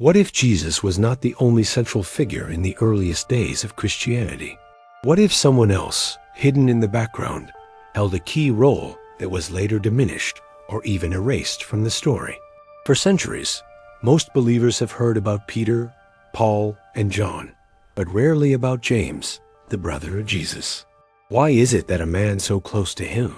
What if Jesus was not the only central figure in the earliest days of Christianity? What if someone else, hidden in the background, held a key role that was later diminished or even erased from the story? For centuries, most believers have heard about Peter, Paul, and John, but rarely about James, the brother of Jesus. Why is it that a man so close to him,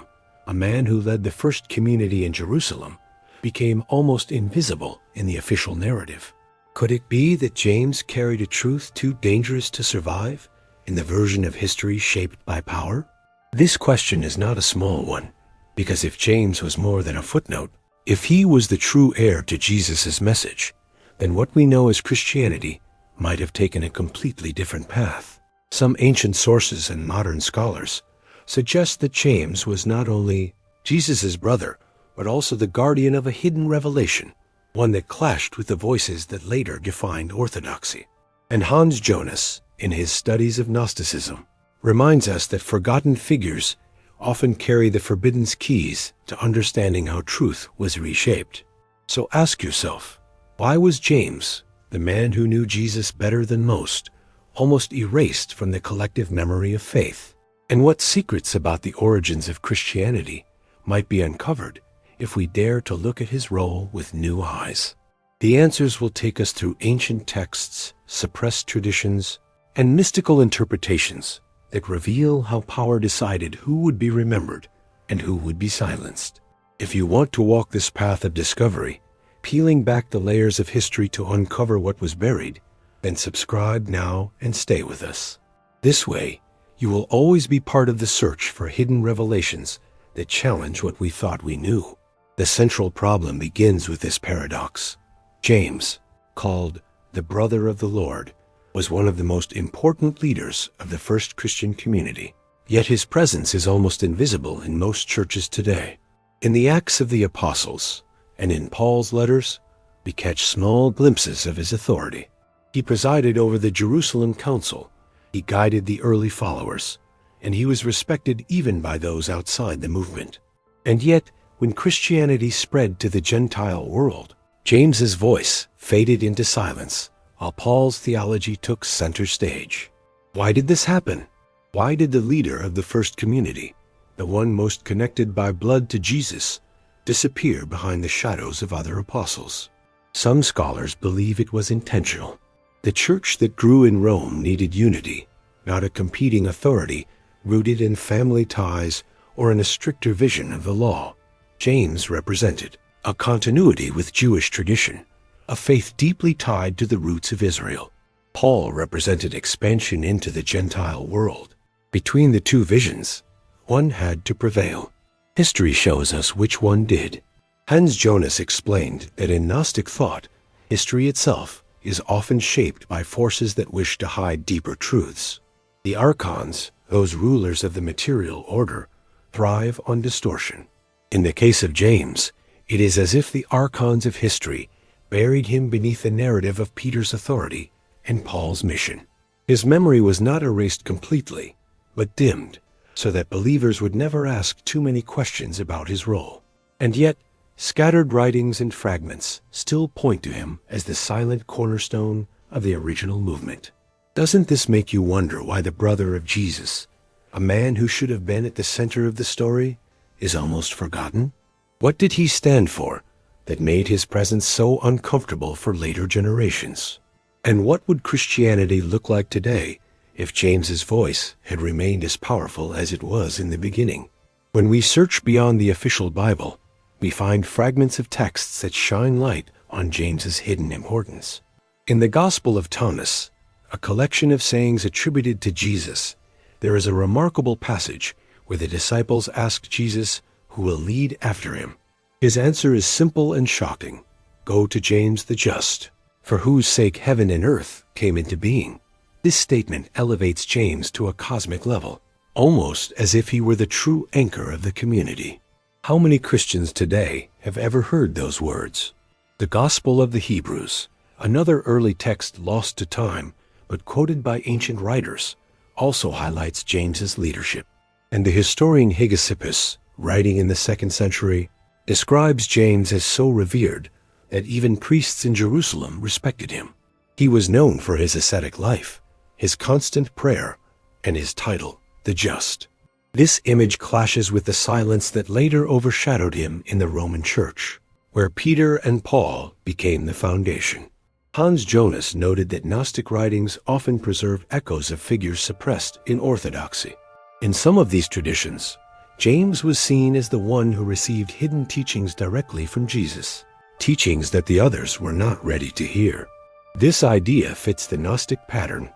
a man who led the first community in Jerusalem, became almost invisible in the official narrative? Could it be that James carried a truth too dangerous to survive in the version of history shaped by power? This question is not a small one, because if James was more than a footnote, if he was the true heir to Jesus' message, then what we know as Christianity might have taken a completely different path. Some ancient sources and modern scholars suggest that James was not only Jesus' brother, but also the guardian of a hidden revelation, one that clashed with the voices that later defined orthodoxy. And Jonas, in his studies of Gnosticism, reminds us that forgotten figures often carry the forbidden keys to understanding how truth was reshaped. So ask yourself, why was James, the man who knew Jesus better than most, almost erased from the collective memory of faith? And what secrets about the origins of Christianity might be uncovered if we dare to look at his role with new eyes? The answers will take us through ancient texts, suppressed traditions, and mystical interpretations that reveal how power decided who would be remembered and who would be silenced. If you want to walk this path of discovery, peeling back the layers of history to uncover what was buried, then subscribe now and stay with us. This way, you will always be part of the search for hidden revelations that challenge what we thought we knew. The central problem begins with this paradox. James, called the brother of the Lord, was one of the most important leaders of the first Christian community. Yet his presence is almost invisible in most churches today. In the Acts of the Apostles and in Paul's letters, we catch small glimpses of his authority. He presided over the Jerusalem Council, he guided the early followers, and he was respected even by those outside the movement. And yet, when Christianity spread to the Gentile world, James's voice faded into silence, while Paul's theology took center stage. Why did this happen? Why did the leader of the first community, the one most connected by blood to Jesus, disappear behind the shadows of other apostles? Some scholars believe it was intentional. The church that grew in Rome needed unity, not a competing authority rooted in family ties or in a stricter vision of the law. James represented a continuity with Jewish tradition, a faith deeply tied to the roots of Israel. Paul represented expansion into the Gentile world. Between the two visions, one had to prevail. History shows us which one did. Jonas explained that in Gnostic thought, history itself is often shaped by forces that wish to hide deeper truths. The archons, those rulers of the material order, thrive on distortion. In the case of James, it is as if the archons of history buried him beneath the narrative of Peter's authority and Paul's mission. His memory was not erased completely, but dimmed, so that believers would never ask too many questions about his role. And yet, scattered writings and fragments still point to him as the silent cornerstone of the original movement. Doesn't this make you wonder why the brother of Jesus, a man who should have been at the center of the story, is almost forgotten? What did he stand for that made his presence so uncomfortable for later generations? And what would Christianity look like today if James's voice had remained as powerful as it was in the beginning? When we search beyond the official Bible, we find fragments of texts that shine light on James's hidden importance. In the Gospel of Thomas, a collection of sayings attributed to Jesus, there is a remarkable passage where the disciples ask Jesus who will lead after him. His answer is simple and shocking. Go to James the just, for whose sake heaven and earth came into being. This statement elevates James to a cosmic level, almost as if he were the true anchor of the community. How many Christians today have ever heard those words? The Gospel of the Hebrews, another early text lost to time, but quoted by ancient writers, also highlights James's leadership. And the historian Hegesippus, writing in the 2nd century, describes James as so revered that even priests in Jerusalem respected him. He was known for his ascetic life, his constant prayer, and his title, the Just. This image clashes with the silence that later overshadowed him in the Roman Church, where Peter and Paul became the foundation. Jonas noted that Gnostic writings often preserve echoes of figures suppressed in orthodoxy. In some of these traditions, James was seen as the one who received hidden teachings directly from Jesus, teachings that the others were not ready to hear. This idea fits the Gnostic pattern,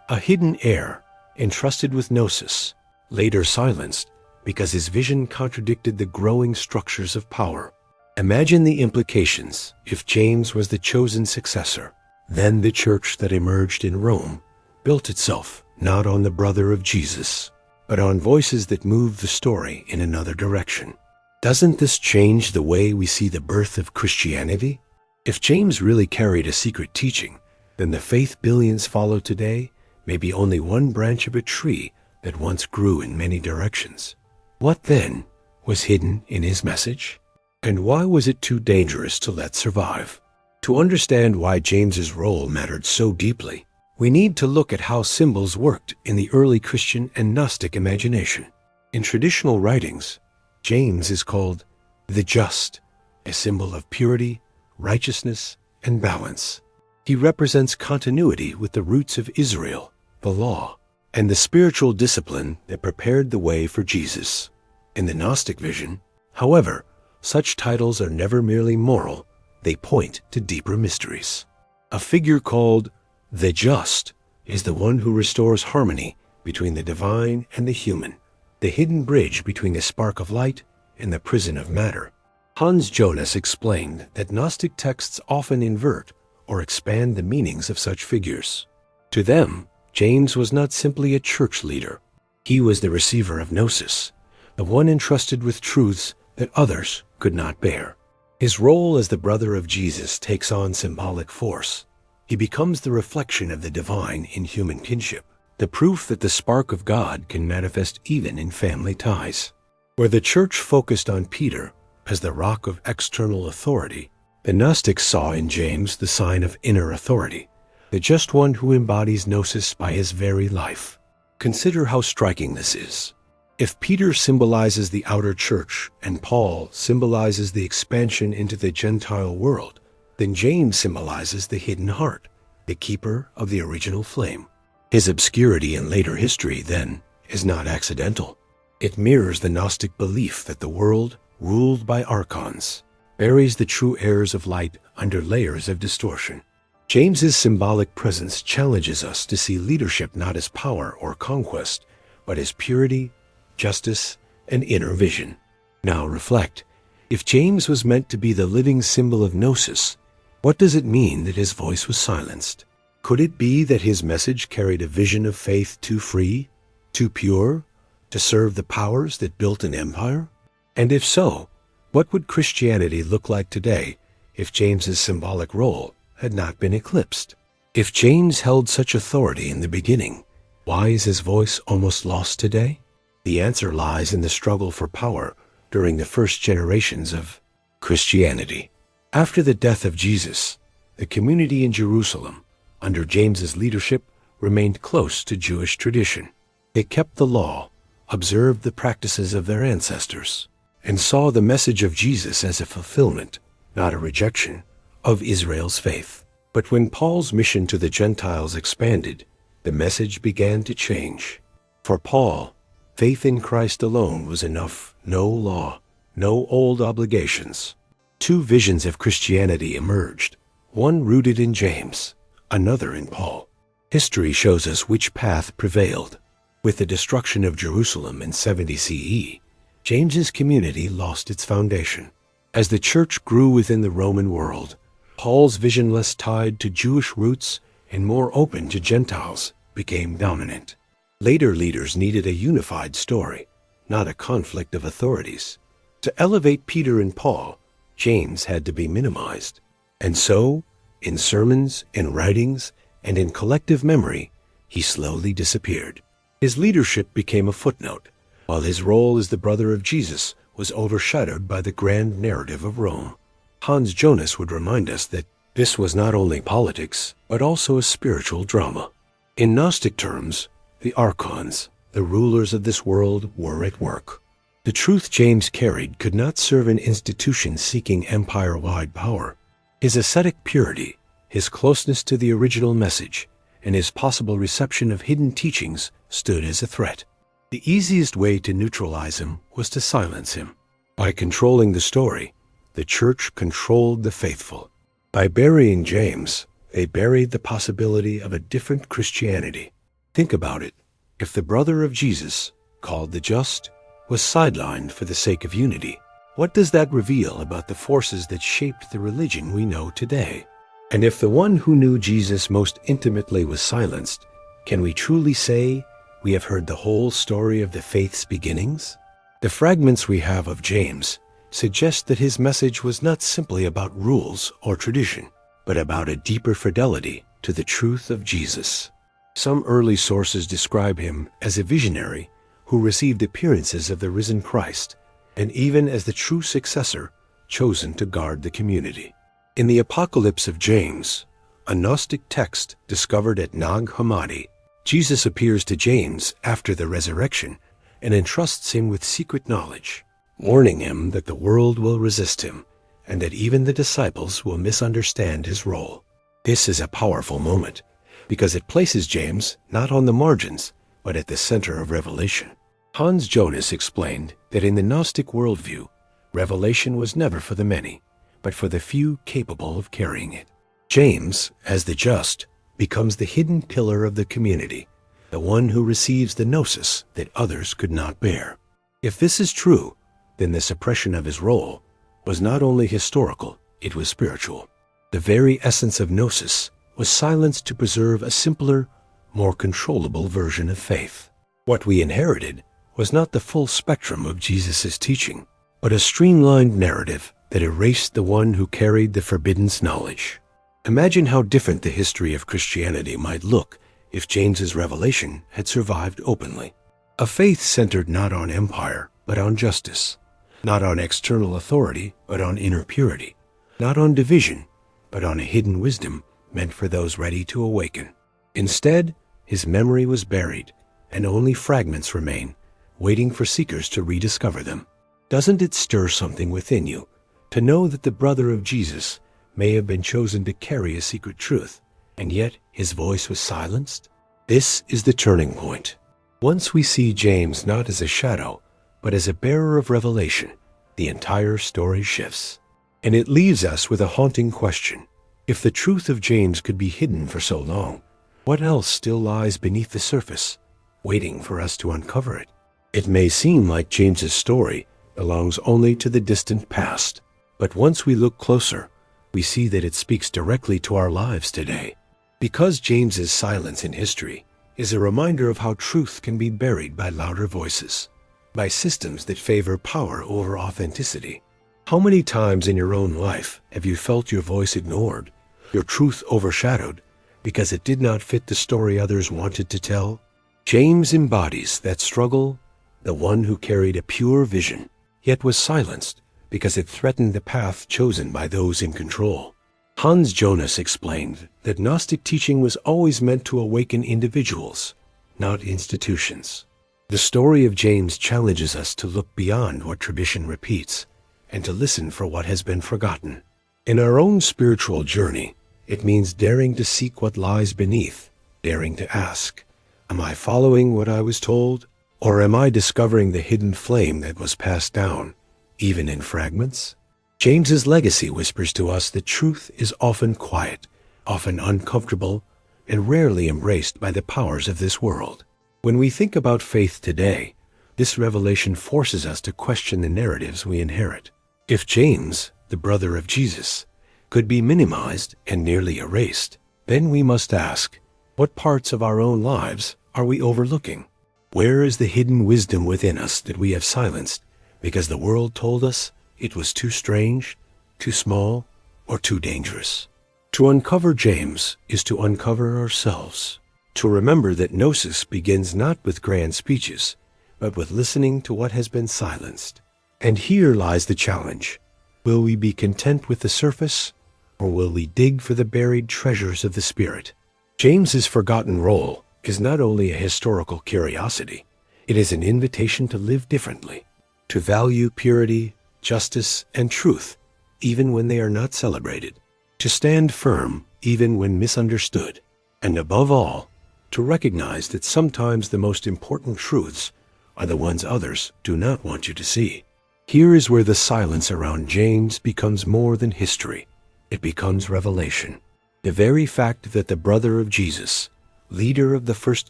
a hidden heir entrusted with gnosis, later silenced because his vision contradicted the growing structures of power. Imagine the implications if James was the chosen successor. Then the church that emerged in Rome built itself not on the brother of Jesus, but on voices that moved the story in another direction. Doesn't this change the way we see the birth of Christianity? If James really carried a secret teaching, then the faith billions follow today may be only one branch of a tree that once grew in many directions. What then was hidden in his message? And why was it too dangerous to let survive? To understand why James's role mattered so deeply, we need to look at how symbols worked in the early Christian and Gnostic imagination. In traditional writings, James is called the Just, a symbol of purity, righteousness, and balance. He represents continuity with the roots of Israel, the law, and the spiritual discipline that prepared the way for Jesus. In the Gnostic vision, however, such titles are never merely moral, they point to deeper mysteries. A figure called the Just is the one who restores harmony between the divine and the human, the hidden bridge between the spark of light and the prison of matter. Jonas explained that Gnostic texts often invert or expand the meanings of such figures. To them, James was not simply a church leader. He was the receiver of gnosis, the one entrusted with truths that others could not bear. His role as the brother of Jesus takes on symbolic force. He becomes the reflection of the divine in human kinship, the proof that the spark of God can manifest even in family ties. Where the church focused on Peter as the rock of external authority, the Gnostics saw in James the sign of inner authority, the just one who embodies gnosis by his very life. Consider how striking this is. If Peter symbolizes the outer church and Paul symbolizes the expansion into the Gentile world, then James symbolizes the hidden heart, the keeper of the original flame. His obscurity in later history, then, is not accidental. It mirrors the Gnostic belief that the world, ruled by archons, buries the true heirs of light under layers of distortion. James's symbolic presence challenges us to see leadership not as power or conquest, but as purity, justice, and inner vision. Now reflect, if James was meant to be the living symbol of gnosis, what does it mean that his voice was silenced? Could it be that his message carried a vision of faith too free, too pure, to serve the powers that built an empire? And if so, what would Christianity look like today if James's symbolic role had not been eclipsed? If James held such authority in the beginning, why is his voice almost lost today? The answer lies in the struggle for power during the first generations of Christianity. After the death of Jesus, the community in Jerusalem, under James's leadership, remained close to Jewish tradition. They kept the law, observed the practices of their ancestors, and saw the message of Jesus as a fulfillment, not a rejection, of Israel's faith. But when Paul's mission to the Gentiles expanded, the message began to change. For Paul, faith in Christ alone was enough, no law, no old obligations. Two visions of Christianity emerged, one rooted in James, another in Paul. History shows us which path prevailed. With the destruction of Jerusalem in 70 CE, James's community lost its foundation. As the church grew within the Roman world, Paul's vision, less tied to Jewish roots and more open to Gentiles, became dominant. Later leaders needed a unified story, not a conflict of authorities. To elevate Peter and Paul, James had to be minimized. And so, in sermons, in writings, and in collective memory, he slowly disappeared. His leadership became a footnote, while his role as the brother of Jesus was overshadowed by the grand narrative of Rome. Hans Jonas would remind us that this was not only politics, but also a spiritual drama. In Gnostic terms, the archons, the rulers of this world, were at work. The truth James carried could not serve an institution seeking empire-wide power. His ascetic purity, his closeness to the original message, and his possible reception of hidden teachings stood as a threat. The easiest way to neutralize him was to silence him. By controlling the story, the church controlled the faithful. By burying James, they buried the possibility of a different Christianity. Think about it. If the brother of Jesus, called the just, was sidelined for the sake of unity, what does that reveal about the forces that shaped the religion we know today? And if the one who knew Jesus most intimately was silenced, can we truly say we have heard the whole story of the faith's beginnings? The fragments we have of James suggest that his message was not simply about rules or tradition, but about a deeper fidelity to the truth of Jesus. Some early sources describe him as a visionary who received appearances of the risen Christ, and even as the true successor chosen to guard the community. In the Apocalypse of James, a Gnostic text discovered at Nag Hammadi, Jesus appears to James after the resurrection and entrusts him with secret knowledge, warning him that the world will resist him and that even the disciples will misunderstand his role. This is a powerful moment because it places James not on the margins, but at the center of revelation. Hans Jonas explained that in the Gnostic worldview, revelation was never for the many, but for the few capable of carrying it. James, as the just, becomes the hidden pillar of the community, the one who receives the gnosis that others could not bear. If this is true, then the suppression of his role was not only historical, it was spiritual. The very essence of gnosis was silenced to preserve a simpler, more controllable version of faith. What we inherited was not the full spectrum of Jesus' teaching, but a streamlined narrative that erased the one who carried the forbidden's knowledge. Imagine how different the history of Christianity might look if James's revelation had survived openly. A faith centered not on empire, but on justice, not on external authority, but on inner purity, not on division, but on a hidden wisdom meant for those ready to awaken. Instead, his memory was buried, and only fragments remain, waiting for seekers to rediscover them. Doesn't it stir something within you to know that the brother of Jesus may have been chosen to carry a secret truth, and yet his voice was silenced? This is the turning point. Once we see James not as a shadow, but as a bearer of revelation, the entire story shifts. And it leaves us with a haunting question. If the truth of James could be hidden for so long, what else still lies beneath the surface, waiting for us to uncover it? It may seem like James's story belongs only to the distant past, but once we look closer, we see that it speaks directly to our lives today. Because James's silence in history is a reminder of how truth can be buried by louder voices, by systems that favor power over authenticity. How many times in your own life have you felt your voice ignored, your truth overshadowed, because it did not fit the story others wanted to tell? James embodies that struggle, the one who carried a pure vision, yet was silenced because it threatened the path chosen by those in control. Hans Jonas explained that Gnostic teaching was always meant to awaken individuals, not institutions. The story of James challenges us to look beyond what tradition repeats and to listen for what has been forgotten. In our own spiritual journey, it means daring to seek what lies beneath, daring to ask, am I following what I was told, or am I discovering the hidden flame that was passed down, even in fragments? James's legacy whispers to us that truth is often quiet, often uncomfortable, and rarely embraced by the powers of this world. When we think about faith today, this revelation forces us to question the narratives we inherit. If James, the brother of Jesus, could be minimized and nearly erased, then we must ask, what parts of our own lives are we overlooking? Where is the hidden wisdom within us that we have silenced because the world told us it was too strange, too small, or too dangerous? To uncover James is to uncover ourselves, to remember that gnosis begins not with grand speeches, but with listening to what has been silenced. And here lies the challenge. Will we be content with the surface, or will we dig for the buried treasures of the Spirit? James's forgotten role is not only a historical curiosity, it is an invitation to live differently, to value purity, justice, and truth, even when they are not celebrated, to stand firm even when misunderstood, and above all, to recognize that sometimes the most important truths are the ones others do not want you to see. Here is where the silence around James becomes more than history. It becomes revelation. The very fact that the brother of Jesus, leader of the first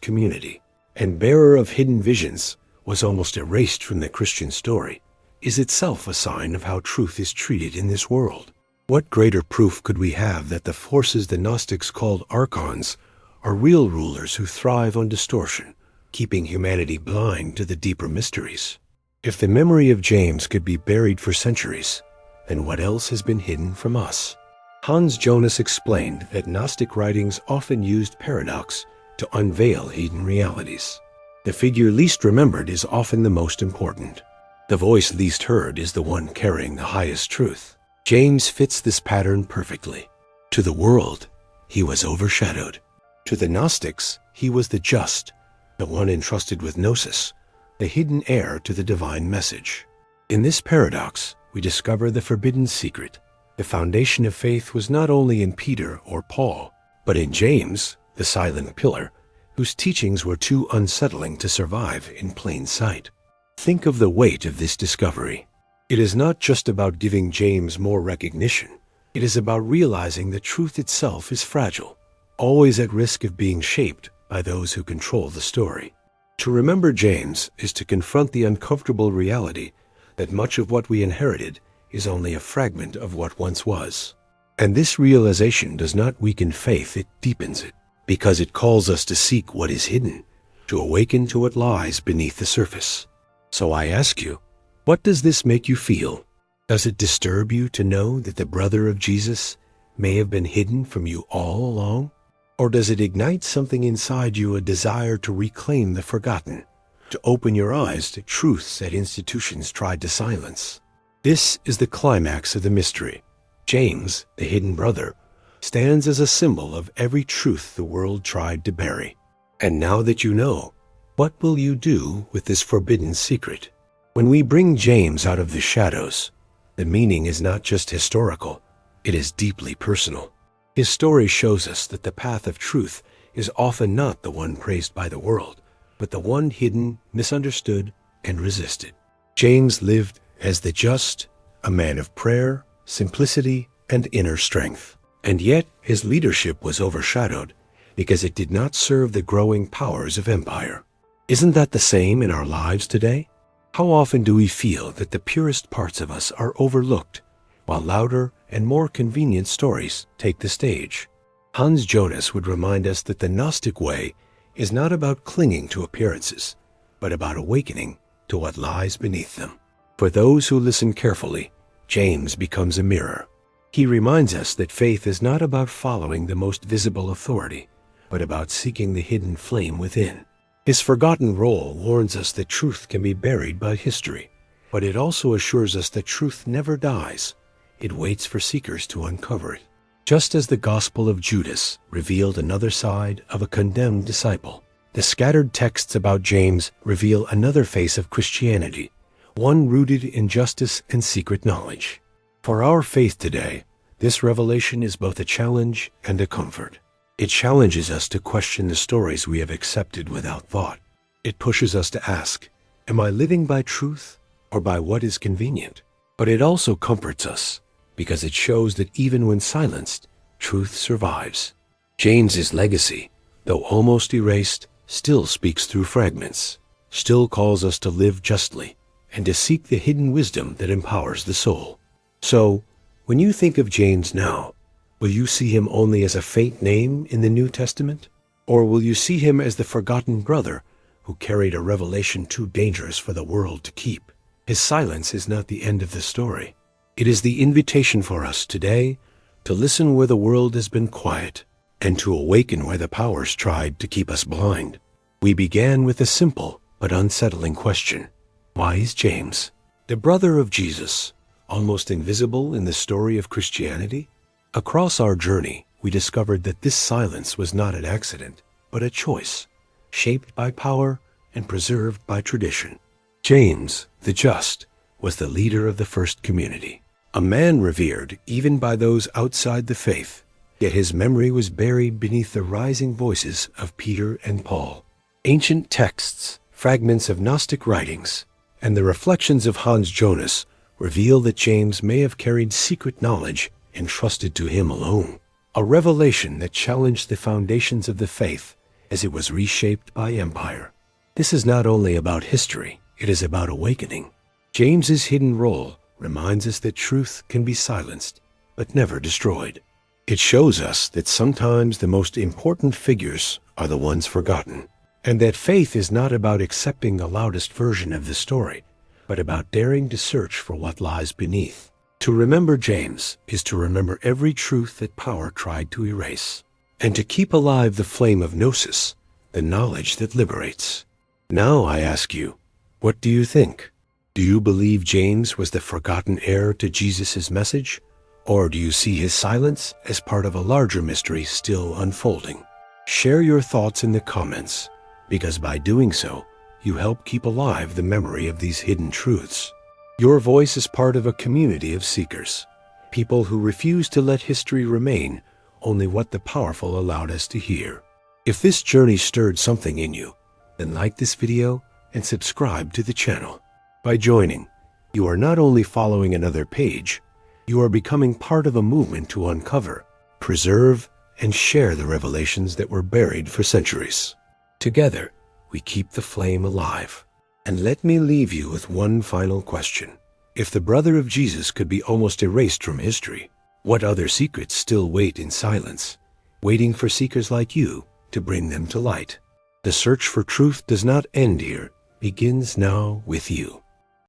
community, and bearer of hidden visions was almost erased from the Christian story is itself a sign of how truth is treated in this world. What greater proof could we have that the forces the Gnostics called archons are real rulers who thrive on distortion, keeping humanity blind to the deeper mysteries? If the memory of James could be buried for centuries, then what else has been hidden from us? Hans Jonas explained that Gnostic writings often used paradox to unveil hidden realities. The figure least remembered is often the most important. The voice least heard is the one carrying the highest truth. James fits this pattern perfectly. To the world, he was overshadowed. To the Gnostics, he was the just, the one entrusted with gnosis, the hidden heir to the divine message. In this paradox, we discover the forbidden secret. The foundation of faith was not only in Peter or Paul, but in James, the silent pillar, whose teachings were too unsettling to survive in plain sight. Think of the weight of this discovery. It is not just about giving James more recognition. It is about realizing that truth itself is fragile, always at risk of being shaped by those who control the story. To remember James is to confront the uncomfortable reality that much of what we inherited is only a fragment of what once was. And this realization does not weaken faith, it deepens it, because it calls us to seek what is hidden, to awaken to what lies beneath the surface. So I ask you, what does this make you feel? Does it disturb you to know that the brother of Jesus may have been hidden from you all along? Or does it ignite something inside you, a desire to reclaim the forgotten, to open your eyes to truths that institutions tried to silence? This is the climax of the mystery. James, the hidden brother, stands as a symbol of every truth the world tried to bury. And now that you know, what will you do with this forbidden secret? When we bring James out of the shadows, the meaning is not just historical, it is deeply personal. His story shows us that the path of truth is often not the one praised by the world, but the one hidden, misunderstood, and resisted. James lived as the just, a man of prayer, simplicity, and inner strength. And yet his leadership was overshadowed because it did not serve the growing powers of empire. Isn't that the same in our lives today? How often do we feel that the purest parts of us are overlooked, while louder and more convenient stories take the stage? Hans Jonas would remind us that the Gnostic way is not about clinging to appearances, but about awakening to what lies beneath them. For those who listen carefully, James becomes a mirror. He reminds us that faith is not about following the most visible authority, but about seeking the hidden flame within. His forgotten role warns us that truth can be buried by history, but it also assures us that truth never dies. It waits for seekers to uncover it. Just as the Gospel of Judas revealed another side of a condemned disciple, the scattered texts about James reveal another face of Christianity, one rooted in justice and secret knowledge. For our faith today, this revelation is both a challenge and a comfort. It challenges us to question the stories we have accepted without thought. It pushes us to ask, am I living by truth or by what is convenient? But it also comforts us because it shows that even when silenced, truth survives. James's legacy, though almost erased, still speaks through fragments, still calls us to live justly and to seek the hidden wisdom that empowers the soul. So, when you think of James now, will you see him only as a faint name in the New Testament? Or will you see him as the forgotten brother who carried a revelation too dangerous for the world to keep? His silence is not the end of the story. It is the invitation for us today to listen where the world has been quiet and to awaken where the powers tried to keep us blind. We began with a simple but unsettling question. Why is James, the brother of Jesus, almost invisible in the story of Christianity? Across our journey, we discovered that this silence was not an accident, but a choice, shaped by power and preserved by tradition. James, the just, was the leader of the first community, a man revered even by those outside the faith, yet his memory was buried beneath the rising voices of Peter and Paul. Ancient texts, fragments of Gnostic writings, and the reflections of Hans Jonas reveal that James may have carried secret knowledge entrusted to him alone, a revelation that challenged the foundations of the faith as it was reshaped by empire. This is not only about history, it is about awakening. James's hidden role reminds us that truth can be silenced, but never destroyed. It shows us that sometimes the most important figures are the ones forgotten, and that faith is not about accepting the loudest version of the story, but about daring to search for what lies beneath. To remember James is to remember every truth that power tried to erase, and to keep alive the flame of gnosis, the knowledge that liberates. Now I ask you, what do you think? Do you believe James was the forgotten heir to Jesus' message? Or do you see his silence as part of a larger mystery still unfolding? Share your thoughts in the comments, because by doing so, you help keep alive the memory of these hidden truths. Your voice is part of a community of seekers, people who refuse to let history remain only what the powerful allowed us to hear. If this journey stirred something in you, then like this video and subscribe to the channel. By joining, you are not only following another page, you are becoming part of a movement to uncover, preserve, and share the revelations that were buried for centuries. Together, we keep the flame alive. And let me leave you with one final question. If the brother of Jesus could be almost erased from history, what other secrets still wait in silence, waiting for seekers like you to bring them to light? The search for truth does not end here, begins now with you.